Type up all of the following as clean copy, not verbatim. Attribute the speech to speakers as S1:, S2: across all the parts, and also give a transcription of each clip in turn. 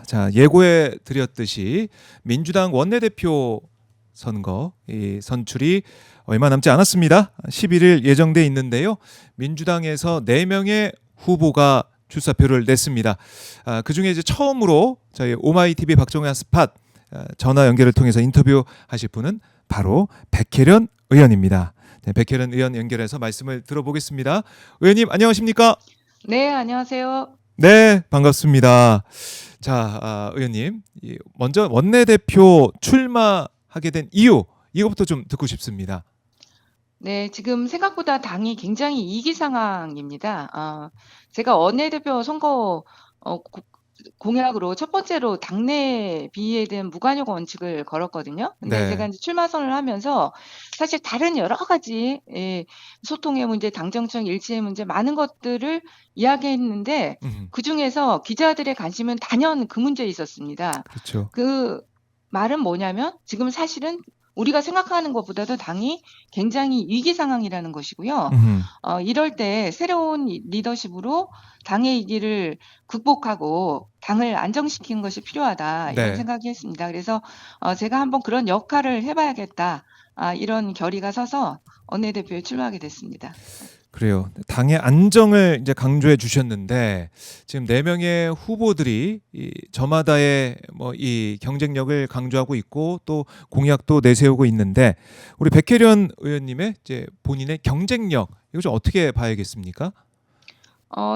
S1: 자, 예고해 드렸듯이 민주당 원내대표 선거 이 선출이 얼마 남지 않았습니다. 11일 예정돼 있는데요. 민주당에서 4명의 후보가 출사표를 냈습니다. 그중에 이제 처음으로 저희 오마이TV 박정현 스팟 전화 연결을 통해서 인터뷰하실 분은 바로 백혜련 의원입니다. 네, 백혜련 의원 연결해서 말씀을 들어보겠습니다. 의원님 안녕하십니까?
S2: 네, 안녕하세요.
S1: 네, 반갑습니다. 자, 의원님, 먼저 원내대표 출마하게 된 이유 이거부터 좀 듣고 싶습니다.
S2: 네, 지금 생각보다 당이 굉장히 위기 상황입니다. 제가 원내대표 선거 공약으로 첫 번째로 당내 비리에 대한 무관용 원칙을 걸었거든요. 근데 제가
S1: 네,
S2: 이제 출마 선언을 하면서 사실 다른 여러 가지 소통의 문제, 당정청 일치의 문제 많은 것들을 이야기했는데
S1: 음,
S2: 그중에서 기자들의 관심은 단연 그 문제에 있었습니다.
S1: 그렇죠.
S2: 그 말은 뭐냐면 지금 사실은 우리가 생각하는 것보다도 당이 굉장히 위기 상황이라는 것이고요.
S1: 음,
S2: 이럴 때 새로운 리더십으로 당의 위기를 극복하고 당을 안정시키는 것이 필요하다 이런
S1: 네,
S2: 생각이 했습니다. 그래서 제가 한번 그런 역할을 해봐야겠다 이런 결의가 서서 원내대표에 출마하게 됐습니다.
S1: 그래요. 당의 안정을 이제 강조해 주셨는데 지금 4명의 후보들이 저마다의 뭐 이 경쟁력을 강조하고 있고 또 공약도 내세우고 있는데 우리 백혜련 의원님의 이제 본인의 경쟁력 이거 좀 어떻게 봐야겠습니까?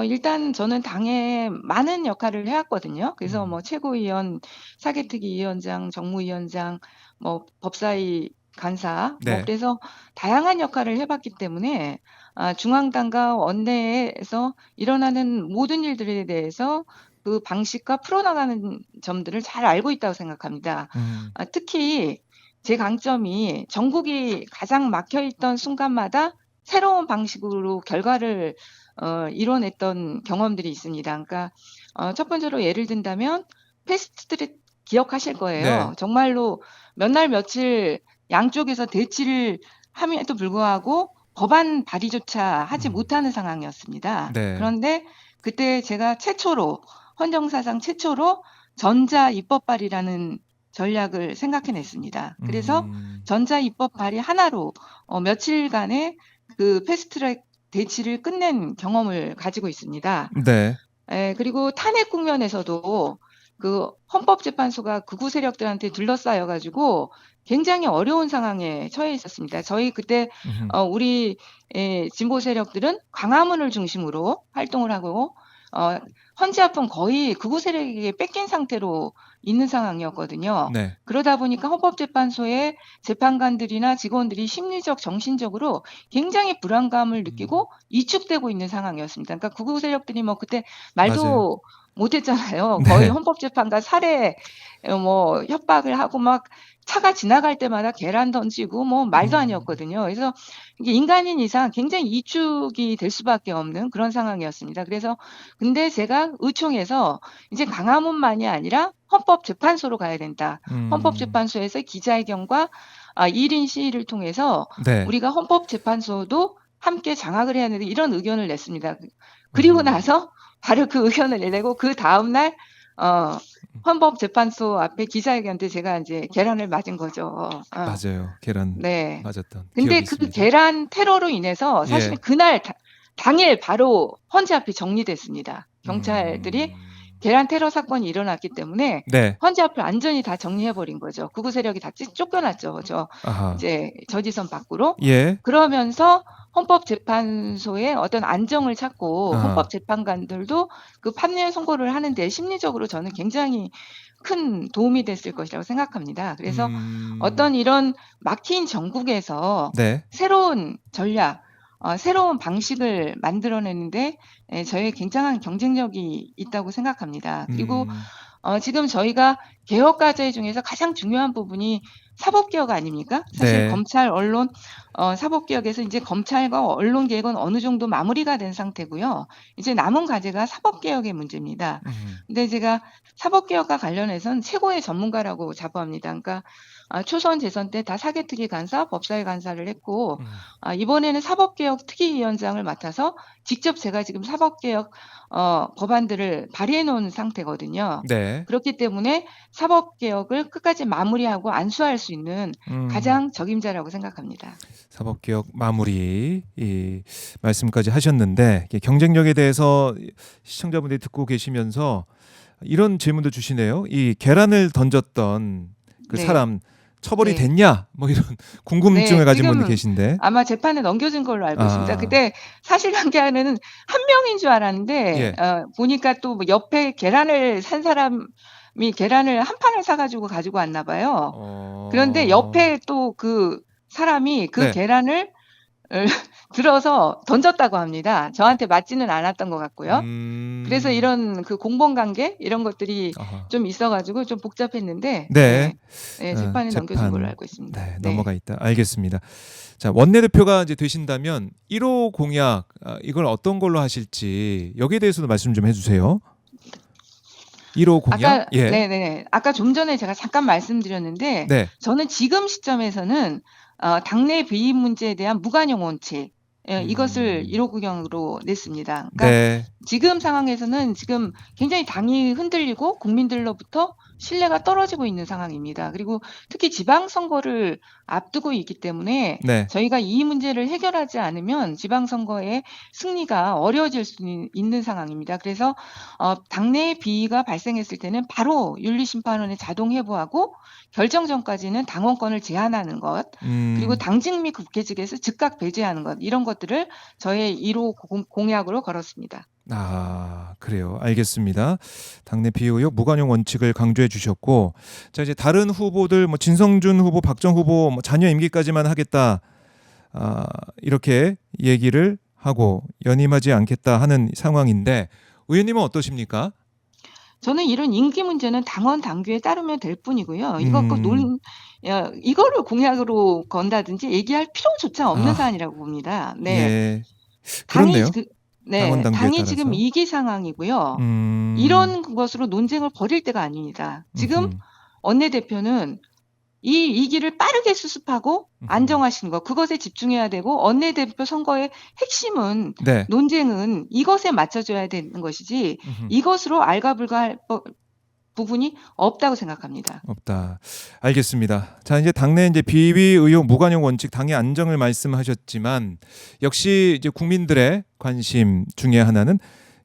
S2: 일단 저는 당에 많은 역할을 해왔거든요. 그래서
S1: 음,
S2: 뭐 최고위원, 사개특위 위원장, 정무위원장, 뭐 법사위 간사, 뭐
S1: 네,
S2: 그래서 다양한 역할을 해봤기 때문에 중앙당과 원내에서 일어나는 모든 일들에 대해서 그 방식과 풀어나가는 점들을 잘 알고 있다고 생각합니다.
S1: 음,
S2: 특히 제 강점이 전국이 가장 막혀있던 순간마다 새로운 방식으로 결과를 이뤄냈던 경험들이 있습니다. 그러니까 첫 번째로 예를 든다면 패스트트랙 기억하실
S1: 네,
S2: 거예요. 정말로 몇 날 며칠 양쪽에서 대치를 함에도 불구하고 법안 발의조차 하지
S1: 음,
S2: 못하는 상황이었습니다.
S1: 네,
S2: 그런데 그때 제가 최초로 헌정사상 최초로 전자 입법 발의라는 전략을 생각해냈습니다. 그래서
S1: 음,
S2: 전자 입법 발의 하나로 며칠간의 그 패스트트랙 대치를 끝낸 경험을 가지고 있습니다.
S1: 네,
S2: 그리고 탄핵 국면에서도 그 헌법재판소가 극우 세력들한테 둘러싸여 가지고 굉장히 어려운 상황에 처해 있었습니다. 저희 그때
S1: 음,
S2: 우리 진보 세력들은 광화문을 중심으로 활동을 하고 헌재합은 거의 극우 세력에게 뺏긴 상태로 있는 상황이었거든요.
S1: 네,
S2: 그러다 보니까 헌법재판소의 재판관들이나 직원들이 심리적, 정신적으로 굉장히 불안감을
S1: 음,
S2: 느끼고 위축되고 있는 상황이었습니다. 그러니까 극우 세력들이 뭐 그때
S1: 맞아요.
S2: 말도 못했잖아요. 거의
S1: 네,
S2: 헌법재판관 살해 뭐 협박을 하고 막 차가 지나갈 때마다 계란 던지고 뭐 말도
S1: 음,
S2: 아니었거든요. 그래서 이게 인간인 이상 굉장히 위축이 될 수밖에 없는 그런 상황이었습니다. 그래서 근데 제가 의총에서 이제 광화문만이 아니라 헌법재판소로 가야 된다.
S1: 음,
S2: 헌법재판소에서 기자회견과 1인 시위를 통해서
S1: 네,
S2: 우리가 헌법재판소도 함께 장악을 해야 되는데 이런 의견을 냈습니다. 그리고
S1: 음,
S2: 나서 바로 그 의견을 내고 그 다음날 어, 헌법재판소 앞에 기자회견 때 제가 이제 계란을 맞은 거죠.
S1: 맞아요. 계란
S2: 네.
S1: 맞았던
S2: 근데
S1: 기억이
S2: 그
S1: 있습니다.
S2: 계란 테러로 인해서 사실
S1: 예,
S2: 그날 당일 바로 헌재 앞이 정리됐습니다. 경찰들이
S1: 음,
S2: 계란 테러 사건이 일어났기 때문에
S1: 네,
S2: 헌재 앞을 완전히 다 정리해 버린 거죠. 극우 세력이 다 쫓겨났죠.
S1: 아하,
S2: 이제 저지선 밖으로.
S1: 예,
S2: 그러면서 헌법재판소의 어떤 안정을 찾고
S1: 아,
S2: 헌법재판관들도 그 판례 선고를 하는 데 심리적으로 저는 굉장히 큰 도움이 됐을 것이라고 생각합니다. 그래서
S1: 음,
S2: 어떤 이런 막힌 전국에서
S1: 네,
S2: 새로운 전략, 새로운 방식을 만들어내는데 저희의 굉장한 경쟁력이 있다고 생각합니다. 그리고
S1: 음,
S2: 지금 저희가 개혁 과제 중에서 가장 중요한 부분이 사법개혁 아닙니까? 사실
S1: 네,
S2: 검찰, 언론, 사법개혁에서 이제 검찰과 언론 개혁은 어느 정도 마무리가 된 상태고요. 이제 남은 과제가 사법개혁의 문제입니다.
S1: 음,
S2: 근데 제가 사법개혁과 관련해서는 최고의 전문가라고 자부합니다. 그러니까 초선 재선 때 다 사개특위 간사, 법사위 간사를 했고
S1: 음.
S2: 이번에는 사법개혁 특위위원장을 맡아서 직접 제가 지금 사법개혁 법안들을 발의해 놓은 상태거든요.
S1: 네.
S2: 그렇기 때문에 사법개혁을 끝까지 마무리하고 안수할 수 있는 가장 적임자라고 생각합니다.
S1: 사법개혁 마무리 이 말씀까지 하셨는데 이게 경쟁력에 대해서 시청자분들이 듣고 계시면서 이런 질문도 주시네요. 이 계란을 던졌던 그
S2: 네.
S1: 사람 처벌이
S2: 네.
S1: 됐냐? 뭐 이런 궁금증을
S2: 네,
S1: 가진 분이
S2: 지금
S1: 계신데.
S2: 아마 재판에 넘겨진 걸로 알고 있습니다.
S1: 아,
S2: 그때 사실관계는 한 명인 줄 알았는데
S1: 예.
S2: 보니까 또 뭐 옆에 계란을 산 사람이 계란을 한 판을 사가지고 가지고 왔나 봐요. 그런데 옆에 또 그 사람이 그
S1: 네.
S2: 계란을 들어서 던졌다고 합니다. 저한테 맞지는 않았던 것 같고요. 그래서 이런 그 공범관계 이런 것들이
S1: 아하.
S2: 좀 있어가지고 좀 복잡했는데
S1: 네.
S2: 재판에 넘겨진 걸로 알고 있습니다.
S1: 네, 넘어가 있다. 알겠습니다. 자, 원내대표가 이제 되신다면 1호 공약 이걸 어떤 걸로 하실지 여기에 대해서도 말씀 좀 해주세요. 1호 공약.
S2: 아까
S1: 예.
S2: 네네 아까 좀 전에 제가 잠깐 말씀드렸는데
S1: 네.
S2: 저는 지금 시점에서는 당내 비입 문제에 대한 무관용 원칙 이것을 1호 공약으로 냈습니다. 그러니까
S1: 네.
S2: 지금 상황에서는 지금 굉장히 당이 흔들리고 국민들로부터 신뢰가 떨어지고 있는 상황입니다. 그리고 특히 지방선거를 앞두고 있기 때문에
S1: 네.
S2: 저희가 이 문제를 해결하지 않으면 지방선거의 승리가 어려워질 수 있는 상황입니다. 그래서 당내 비위가 발생했을 때는 바로 윤리심판원에 자동 회부하고 결정 전까지는 당원권을 제한하는 것, 그리고 당직 및 국회직에서 즉각 배제하는 것, 이런 것들을 저의 1호 공약으로 걸었습니다.
S1: 아, 그래요. 알겠습니다. 당내 비의 의혹 무관용 원칙을 강조해 주셨고, 자 이제 다른 후보들 뭐 진성준 후보, 박정 후보 뭐 자녀 임기까지만 하겠다 이렇게 얘기를 하고 연임하지 않겠다 하는 상황인데 의원님은 어떠십니까?
S2: 저는 이런 임기 문제는 당원 당규에 따르면 될 뿐이고요. 이거를 공약으로 건다든지 얘기할 필요조차 없는 사안이라고 봅니다. 네.
S1: 예. 그렇네요. 당원 당규에
S2: 당이
S1: 따라서.
S2: 지금 위기 상황이고요. 이런 것으로 논쟁을 벌일 때가 아닙니다. 지금 원내대표는 이 위기를 빠르게 수습하고 안정화시키는 것, 그것에 집중해야 되고 원내대표 선거의 핵심은
S1: 네.
S2: 논쟁은 이것에 맞춰줘야 되는 것이지 이것으로 알가불가할 부분이 없다고 생각합니다.
S1: 없다. 알겠습니다. 자 이제 당내 이제 비위 의혹 무관용 원칙 당의 안정을 말씀하셨지만 역시 이제 국민들의 관심 중에 하나는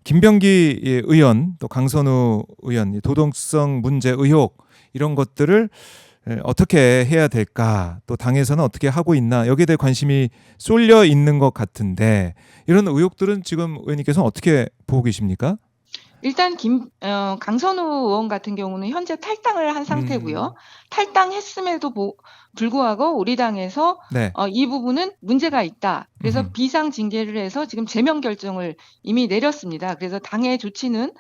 S1: 김병기 의원 또 강선우 의원 도덕성 문제 의혹 이런 것들을 어떻게 해야 될까 또 당에서는 어떻게 하고 있나 여기에 대해 관심이 쏠려 있는 것 같은데 이런 의혹들은 지금 의원님께서는 어떻게 보고 계십니까?
S2: 일단 강선우 의원 같은 경우는 현재 탈당을 한 상태고요. 탈당했음에도 불구하고 우리 당에서
S1: 네.
S2: 이 부분은 문제가 있다. 그래서 비상징계를 해서 지금 제명 결정을 이미 내렸습니다. 그래서 당의 조치는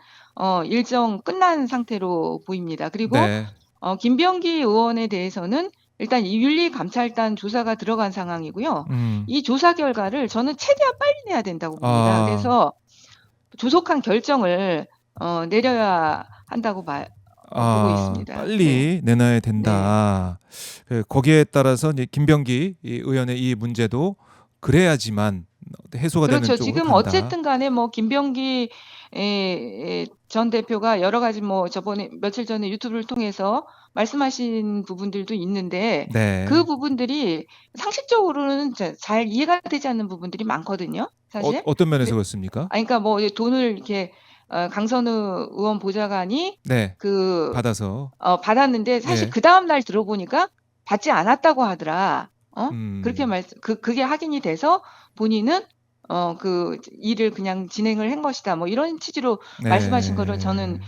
S2: 일정 끝난 상태로 보입니다. 그리고
S1: 네.
S2: 김병기 의원에 대해서는 일단 이 윤리감찰단 조사가 들어간 상황이고요. 이 조사 결과를 저는 최대한 빨리 내야 된다고 봅니다. 그래서 조속한 결정을 내려야 한다고 보고 있습니다.
S1: 빨리 내놔야 된다. 거기에 따라서 이제 김병기 의원의 이 문제도 그래야지만 해소가 되는
S2: 그렇죠.
S1: 쪽으로
S2: 지금
S1: 간다.
S2: 어쨌든 간에 뭐 김병기 전 대표가 여러 가지 뭐 저번에 며칠 전에 유튜브를 통해서 말씀하신 부분들도 있는데
S1: 네.
S2: 그 부분들이 상식적으로는 잘 이해가 되지 않는 부분들이 많거든요. 사실.
S1: 어떤 면에서 그렇습니까?
S2: 그러니까 뭐 돈을 이렇게 강선우 의원 보좌관이
S1: 네. 받아서
S2: 받았는데 사실 그 다음 날 들어보니까 받지 않았다고 하더라. 그렇게 그게 확인이 돼서 본인은 그 일을 그냥 진행을 한 것이다. 뭐 이런 취지로 말씀하신 거를 저는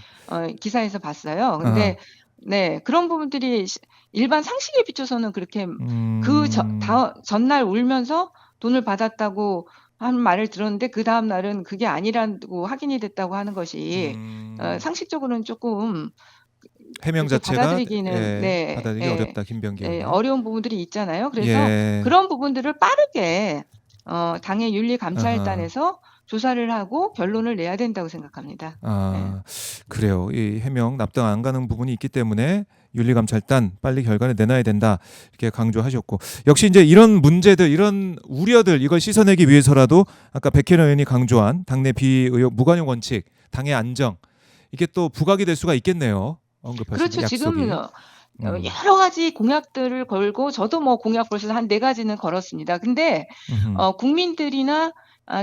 S2: 기사에서 봤어요. 근데 네, 그런 부분들이 일반 상식에 비춰서는 그렇게 전날 울면서 돈을 받았다고 하는 말을 들었는데 그 다음 날은 그게 아니라고 확인이 됐다고 하는 것이 상식적으로는 조금
S1: 해명 자체가
S2: 받아들이기는
S1: 받아들이기 어렵다. 김병기 의원.
S2: 어려운 부분들이 있잖아요. 그래서 그런 부분들을 빠르게 당의 윤리감찰단에서 조사를 하고 결론을 내야 된다고 생각합니다. 네.
S1: 아, 그래요. 이 해명 납득 안 가는 부분이 있기 때문에 윤리감찰단 빨리 결과를 내놔야 된다 이렇게 강조하셨고, 역시 이제 이런 문제들, 이런 우려들 이걸 씻어내기 위해서라도 아까 백혜련 의원이 강조한 당내 비의혹 무관용 원칙, 당의 안정, 이게 또 부각이 될 수가 있겠네요. 언급하신
S2: 그렇죠. 지금
S1: 약속이.
S2: 여러 가지 공약들을 걸고 저도 뭐 공약 벌써 한 4가지는 걸었습니다. 근데
S1: 음흠.
S2: 국민들이나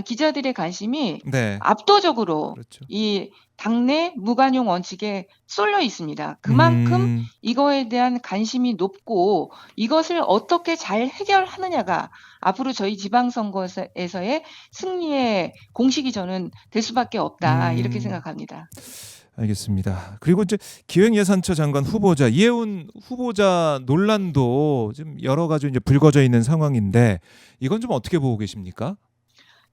S2: 기자들의 관심이
S1: 네,
S2: 압도적으로
S1: 그렇죠.
S2: 이 당내 무관용 원칙에 쏠려 있습니다. 그만큼 이거에 대한 관심이 높고 이것을 어떻게 잘 해결하느냐가 앞으로 저희 지방선거에서의 승리의 공식이 저는 될 수밖에 없다 이렇게 생각합니다.
S1: 알겠습니다. 그리고 이제 기획예산처 장관 후보자 이해운 후보자 논란도 좀 여러 가지 이제 불거져 있는 상황인데 이건 좀 어떻게 보고 계십니까?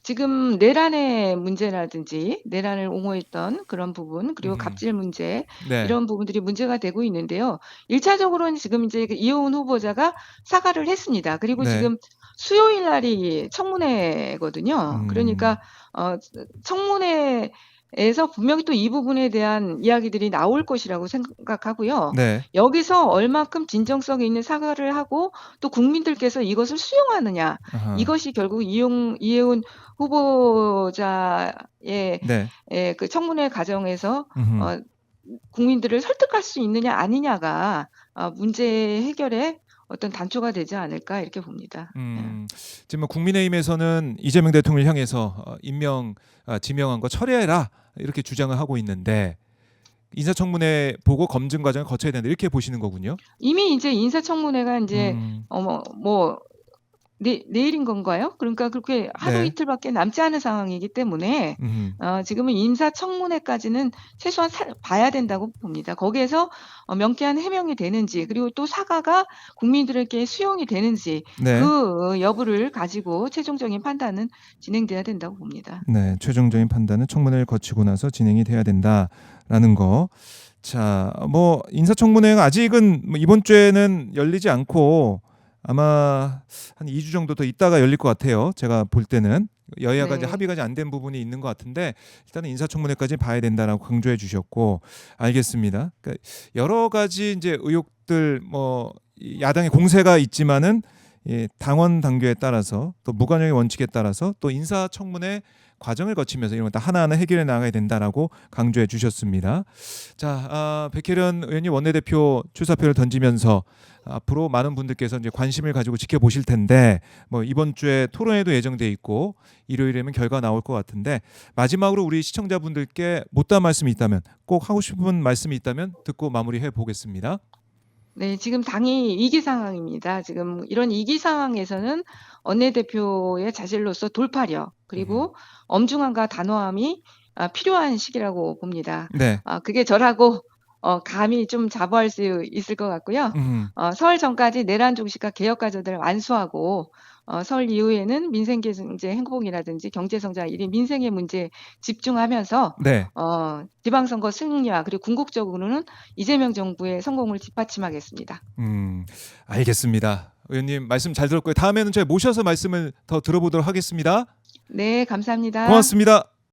S2: 지금 내란의 문제라든지 내란을 옹호했던 그런 부분 그리고
S1: 음흠.
S2: 갑질 문제
S1: 네,
S2: 이런 부분들이 문제가 되고 있는데요. 1차적으로는 지금 이제 그 이효은 후보자가 사과를 했습니다. 그리고
S1: 네,
S2: 지금 수요일 날이 청문회거든요. 그러니까 청문회에서 분명히 또 이 부분에 대한 이야기들이 나올 것이라고 생각하고요.
S1: 네,
S2: 여기서 얼마큼 진정성 있는 사과를 하고 또 국민들께서 이것을 수용하느냐
S1: 아하,
S2: 이것이 결국 이해운 후보자의
S1: 네,
S2: 그 청문회 과정에서
S1: 음흠.
S2: 국민들을 설득할 수 있느냐 아니냐가 문제 해결의 어떤 단초가 되지 않을까 이렇게 봅니다. 예.
S1: 지금 뭐 국민의힘에서는 이재명 대통령을 향해서 지명한 거 철회해라 이렇게 주장을 하고 있는데 인사청문회 보고 검증 과정을 거쳐야 된다 이렇게 보시는 거군요.
S2: 이미 이제 인사청문회가 이제
S1: 음,
S2: 뭐 내일인 건가요? 그러니까 그렇게 하루
S1: 네,
S2: 이틀밖에 남지 않은 상황이기 때문에 지금은 인사청문회까지는 최소한 봐야 된다고 봅니다. 거기에서 명쾌한 해명이 되는지 그리고 또 사과가 국민들에게 수용이 되는지
S1: 네,
S2: 그 여부를 가지고 최종적인 판단은 진행돼야 된다고 봅니다.
S1: 네, 최종적인 판단은 청문회를 거치고 나서 진행이 돼야 된다라는 거. 자, 뭐 인사청문회가 아직은 뭐 이번 주에는 열리지 않고 아마 한 2주 정도 더 있다가 열릴 것 같아요. 제가 볼 때는 여야가 이제
S2: 네.
S1: 합의가 안 된 부분이 있는 것 같은데 일단은 인사청문회까지 봐야 된다라고 강조해 주셨고 알겠습니다. 그러니까 여러 가지 이제 의혹들 뭐 야당의 공세가 있지만은 당원 당규에 따라서 또 무관용의 원칙에 따라서 또 인사청문회 과정을 거치면서 이런 거 다 하나하나 해결해 나가야 된다라고 강조해 주셨습니다. 자, 백혜련 의원님 원내대표 출사표를 던지면서 앞으로 많은 분들께서 이제 관심을 가지고 지켜보실 텐데 뭐 이번 주에 토론회도 예정돼 있고 일요일에면 결과 나올 것 같은데 마지막으로 우리 시청자분들께 못다한 말씀이 있다면 꼭 하고 싶은 말씀이 있다면 듣고 마무리해 보겠습니다.
S2: 네, 지금 당이 위기 상황입니다. 지금 이런 위기 상황에서는 원내대표의 자질로서 돌파력 그리고 엄중함과 단호함이 필요한 시기라고 봅니다.
S1: 네.
S2: 그게 저라고 감히 좀 자부할 수 있을 것 같고요. 설 전까지 내란 종식과 개혁 과제들을 완수하고 설 이후에는 민생 경제 행복이라든지 경제 성장 이런 민생의 문제에 집중하면서
S1: 네.
S2: 지방선거 승리와 그리고 궁극적으로는 이재명 정부의 성공을 뒷받침하겠습니다.
S1: 알겠습니다. 의원님 말씀 잘 들었고요. 다음에는 저희 모셔서 말씀을 더 들어보도록 하겠습니다.
S2: 네, 감사합니다.
S1: 고맙습니다.